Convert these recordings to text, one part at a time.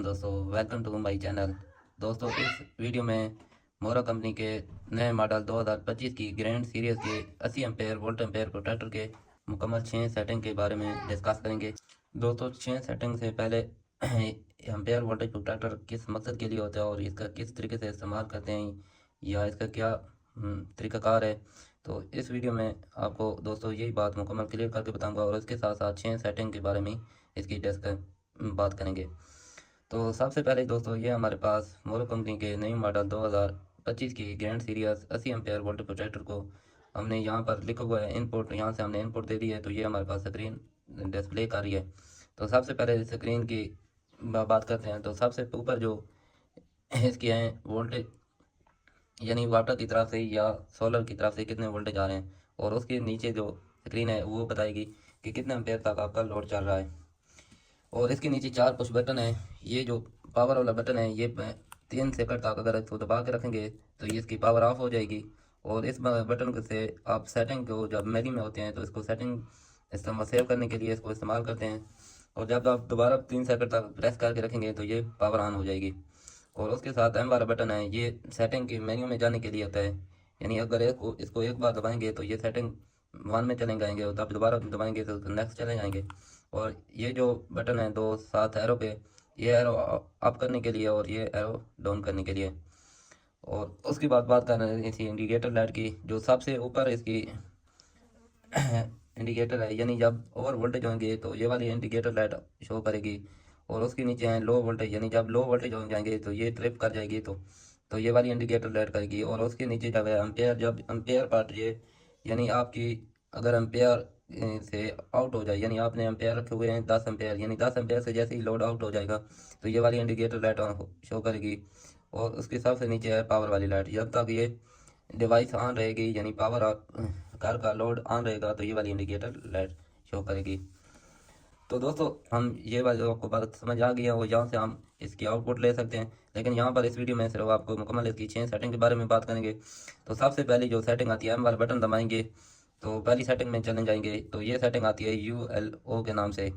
दोस्तों, welcome to my channel. दोस्तों, इस वीडियो में मोरा कंपनी के नए मॉडल 2025 की ग्रैंड सीरीज के 80 एम्पेयर वोल्ट एम्पेयर प्रोटेक्टर के मुकम्मल 6 सेटिंग के बारे में डिस्कस करेंगे। दोस्तों, 6 सेटिंग से पहले एम्पेयर वोल्टेज प्रोटेक्टर किस मकसद के लिए होता है और इसका किस तरीके से इस्तेमाल करते हैं या इसका क्या तरीक़ाकार है, तो इस वीडियो में आपको दोस्तों यही बात मुकम्मल क्लियर करके बताऊँगा और इसके साथ साथ 6 सेटिंग के बारे में इसकी बात करेंगे। तो सबसे पहले दोस्तों, ये हमारे पास मोरो कंपनी के नई मॉडल 2025 की grand series 80 ampere voltage protector को हमने यहाँ पर लिखा हुआ है इनपुट, यहाँ से हमने इनपुट दे दी है, तो ये हमारे पास स्क्रीन डिस्प्ले कर रही है। तो सबसे पहले स्क्रीन की बात करते हैं। तो सबसे ऊपर जो इसकी है वोल्टेज, यानी वाटर की तरफ से या सोलर की तरफ से कितने वोल्टेज आ रहे हैं, और उसके नीचे जो स्क्रीन है वो बताएगी कि कितने एम्पेयर तक आपका लोड चल रहा है। और इसके नीचे 4 पुश बटन है। ये जो पावर वाला बटन है, ये 3 सेकंड तक अगर इसको दबा के रखेंगे तो ये इसकी पावर ऑफ हो जाएगी। और इस बटन से आप सेटिंग को, जब मेन्यू में होते हैं तो इसको सेटिंग इस्तेमाल सेव करने के लिए इसको इस्तेमाल करते हैं। और जब आप दोबारा 3 सेकंड तक प्रेस करके रखेंगे तो ये पावर ऑन हो जाएगी। और उसके साथ एम वाला बटन है, ये सेटिंग की मेन्यू में जाने के लिए होता है। यानी अगर इसको एक बार दबाएंगे तो ये सेटिंग 1 में चले जाएंगे और तब दोबारा दबाएंगे तो नेक्स्ट चले जाएंगे। और ये जो बटन है 2 साथ एरो पे, ये एरो अप करने के लिए और ये एरो डाउन करने के लिए। और उसके बाद बात कर रहे हैं इसी इंडिकेटर लाइट की। जो सबसे ऊपर इसकी इंडिकेटर है, यानी जब ओवर वोल्टेज होंगे तो ये वाली इंडिकेटर लाइट शो करेगी। और उसके नीचे है लो वोल्टेज, यानी जब लो वोल्टेज हो जाएंगे तो ये ट्रिप कर जाएगी, तो ये वाली इंडिकेटर लाइट करेगी। और उसके नीचे जब है एम्पेयर, जब एम्पेयर पार्ट ये, यानी आपकी अगर एम्पेयर से आउट हो जाए, यानी आपने एम्पेयर रखे हुए हैं 10 एम्पेयर, यानी 10 एम्पेयर से जैसे ही लोड आउट हो जाएगा तो ये वाली इंडिकेटर लाइट शो करेगी। और उसके सबसे नीचे है पावर वाली लाइट। जब तक ये डिवाइस ऑन रहेगी, यानी पावर कार का लोड ऑन रहेगा, तो ये वाली इंडिकेटर लाइट शो करेगी। तो दोस्तों, हम ये वाली आपको बात समझ आ गई है और यहाँ से हम इसकी आउटपुट ले सकते हैं। लेकिन यहाँ पर इस वीडियो में सिर्फ आपको मुकम्मल इसकी 6 सेटिंग के बारे में बात करेंगे। तो सबसे पहली जो सेटिंग आती है, एम वाला बटन दबाएंगे तो पहली सेटिंग में चले जाएंगे। तो ये सेटिंग आती है ULO के नाम से।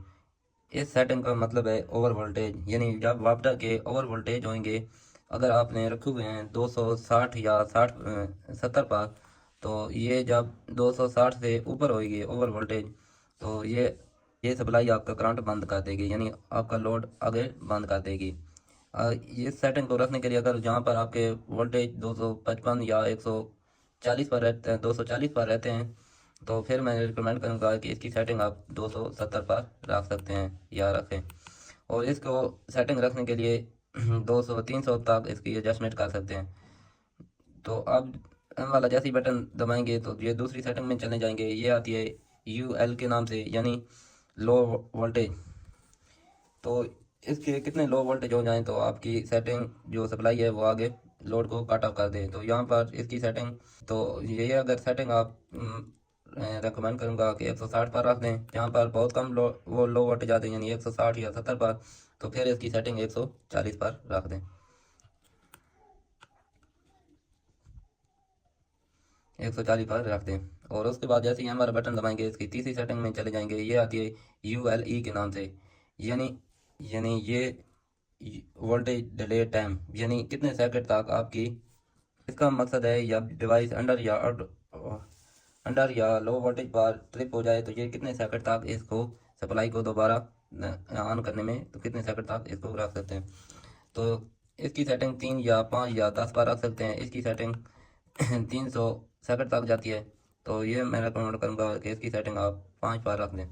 इस सेटिंग का मतलब है ओवर वोल्टेज, यानी जब वापडा के ओवर वोल्टेज होंगे, अगर आपने रखे हुए हैं 260 या 70 पर, तो ये जब 260 से ऊपर होगी ओवर वोल्टेज, तो ये सप्लाई आपका करंट बंद कर देगी, यानी आपका लोड आगे बंद कर देगी। ये सेटिंग को रखने के लिए, अगर जहाँ पर आपके वोल्टेज 255 या 140 पर रहते हैं, 240 पर रहते हैं, तो फिर मैं रिकमेंड करूँगा कि इसकी सेटिंग आप 270 पर रख सकते हैं या रखें। और इसको सेटिंग रखने के लिए 200-300 तक इसकी एडजस्टमेंट कर सकते हैं। तो अब एम वाला जैसे ही बटन दबाएंगे तो ये दूसरी सेटिंग में चले जाएंगे। ये आती है UL के नाम से, यानी लो वोल्टेज। तो इसके कितने लो वोल्टेज हो जाएं तो आपकी सेटिंग जो सप्लाई है वो आगे लोड को कट ऑफ कर दे, तो यहाँ पर इसकी सेटिंग, तो ये अगर सेटिंग आप रेकमेंड करूँगा कि 160 पर रख दें। जहाँ पर बहुत कम वो लो वोल्टेज आते हैं, यानी 160 या 70 पर, तो फिर इसकी सेटिंग 140 पर रख दें, 140 पर रख दें। और उसके बाद जैसे ही हमारा बटन दबाएंगे इसकी तीसरी सेटिंग में चले जाएंगे। ये आती है ULE के नाम से, यानी यानी ये वोल्टेज डिले टाइम, यानी कितने सेकंड तक आपकी, इसका मकसद है या डिवाइस अंडर या लो वोल्टेज पर ट्रिप हो जाए तो ये कितने सेकंड तक इसको सप्लाई को दोबारा ऑन करने में, तो कितने सेकंड तक इसको रख सकते हैं। तो इसकी सेटिंग 3 या 5 या 10 पर रख सकते हैं। इसकी सेटिंग 300 सेकंड तक जाती है, तो ये मैं रिकमेंड करूँगा कि इसकी सेटिंग आप 5 पर रख दें।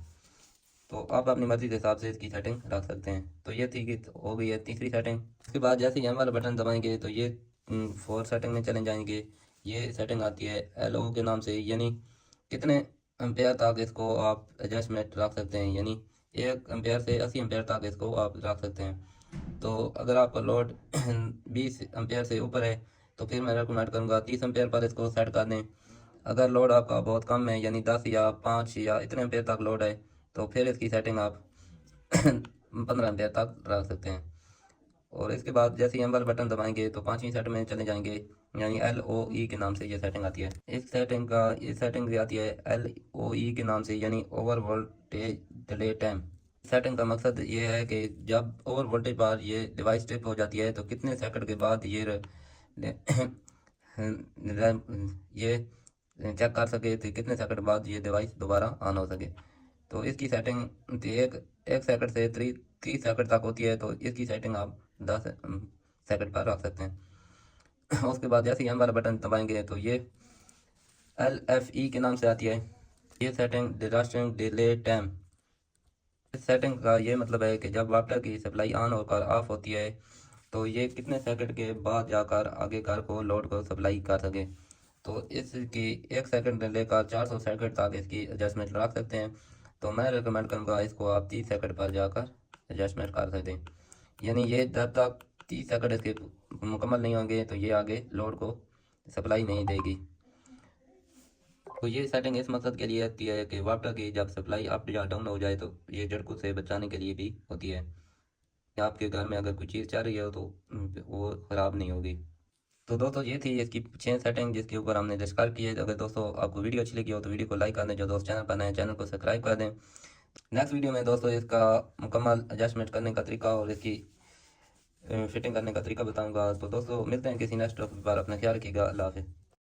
तो आप अपनी मर्ज़ी के हिसाब से इसकी सेटिंग रख सकते हैं। तो ये थी कि हो गई है तीसरी सेटिंग। उसके बाद जैसे ही एम वाला बटन दबाएंगे तो ये 4 सेटिंग में चले जाएंगे। ये सेटिंग आती है LO के नाम से, यानी कितने एम्पेयर तक इसको आप एडजस्टमेंट रख सकते हैं, यानी 1 एम्पेयर से 80 एम्पेयर तक इसको आप रख सकते हैं। तो अगर आपका लोड 20 एम्पेयर से ऊपर है तो फिर मैं रिकमेंड करूँगा 30 एम्पेयर पर इसको सेट कर दें। अगर लोड आपका बहुत कम है, यानी 10 या 5 या इतने एम्पेयर तक लोड है, तो फिर इसकी सेटिंग आप 15 एम्पेयर तक रख सकते हैं। और इसके बाद जैसे ही एम्बर बटन दबाएंगे तो 5वीं सेटिंग में चले जाएंगे, यानी LOE के नाम से ये सेटिंग आती है। इस सेटिंग भी आती है LOE के नाम से, यानी over voltage delay time. Setting का मकसद ये है कि जब ओवर वोल्टेज पर ये डिवाइस ट्रिप हो जाती है तो कितने सेकंड के बाद ये चेक कर सके तो कितने सेकंड बाद ये डिवाइस दोबारा ऑन हो सके। तो इसकी सेटिंग एक एक सेकंड से 30 सेकंड तक होती है, तो इसकी सेटिंग आप 10 सेकंड पर रख सकते हैं। उसके बाद जैसे ही हम वाला बटन दबाएंगे तो ये LFE के नाम से आती है ये सेटिंग, डिरास्टिंग डिले टाइम। इस सेटिंग का ये मतलब है कि जब वाटर की सप्लाई ऑन होकर ऑफ होती है तो ये कितने सेकंड के बाद जाकर आगे कार को लोड को सप्लाई कर सके। तो इसकी 1 सेकंड से लेकर 400 सेकंड तक इसकी एडजस्टमेंट रख सकते हैं। तो मैं रिकमेंड करूँगा इसको आप 30 सेकंड पर जाकर एडजस्टमेंट कर सकते हैं। यानी ये जब तक 30 सेकंड इसके मुकम्मल नहीं होंगे तो ये आगे लोड को सप्लाई नहीं देगी। तो ये सेटिंग इस मकसद के लिए आती है कि वाटर की जब सप्लाई अप या डाउन हो जाए तो ये झटकों से बचाने के लिए भी होती है। आपके घर में अगर कोई चीज़ चल रही हो तो वो ख़राब नहीं होगी। तो दोस्तों ये थी इसकी 6 सेटिंग जिसके ऊपर हमने डिस्कस की है। अगर दोस्तों आपको वीडियो अच्छी लगी हो तो वीडियो को लाइक कर दें, जो दोस्त चैनल पर नए हैं चैनल को सब्सक्राइब कर दें। नेक्स्ट वीडियो में दोस्तों इसका मुकम्मल एडजस्टमेंट करने का तरीका और इसकी फिटिंग करने का तरीका बताऊँगा। तो दोस्तों मिलते हैं किसी नेक्स्ट टॉपिक पर, अपना ख्याल रखिएगा। अल्लाह हाफिज़।